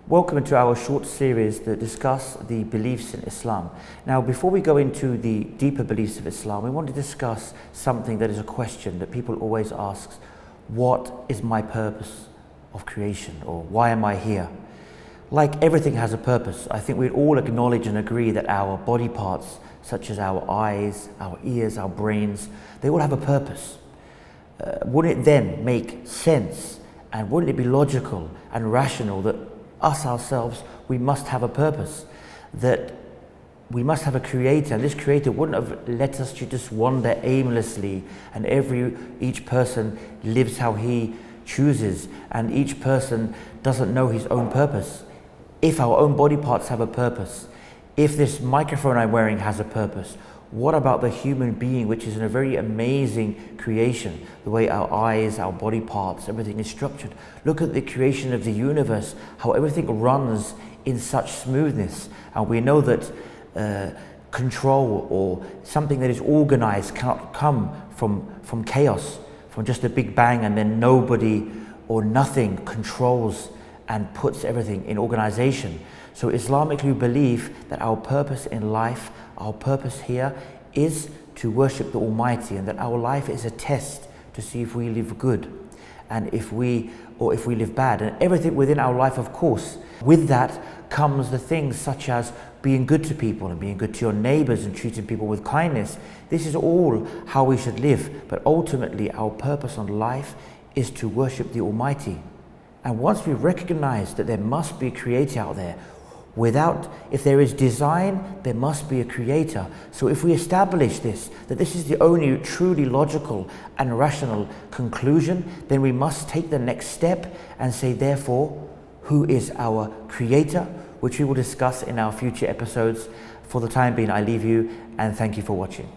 Welcome to our short series that discuss the beliefs in Islam. Now, before we go into the deeper beliefs of Islam, we want to discuss something that is a question that people always ask. What is my purpose of creation, or why am I here? Like everything has a purpose. I think we'd all acknowledge and agree that our body parts, such as our eyes, our ears, our brains, they all have a purpose. Wouldn't it then make sense, and wouldn't it be logical and rational that us ourselves, we must have a purpose, that we must have a creator, and this creator wouldn't have let us to just wander aimlessly, and each person lives how he chooses, and each person doesn't know his own purpose. If our own body parts have a purpose, if this microphone I'm wearing has a purpose, what about the human being, which is a very amazing creation? The way our eyes, our body parts, everything is structured. Look at the creation of the universe, how everything runs in such smoothness. And we know that control or something that is organized cannot come from chaos, from just a big bang and then nobody or nothing controls and puts everything in organization. So Islamically we believe that our purpose in life, our purpose here is to worship the Almighty, and that our life is a test to see if we live good and if we live bad, and everything within our life, of course. With that comes the things such as being good to people and being good to your neighbors and treating people with kindness. This is all how we should live, but ultimately our purpose on life is to worship the Almighty. And once we recognize that there must be a creator out there, if there is design, there must be a creator. So if we establish this, that this is the only truly logical and rational conclusion, then we must take the next step and say, therefore, who is our creator? Which we will discuss in our future episodes. For the time being, I leave you and thank you for watching.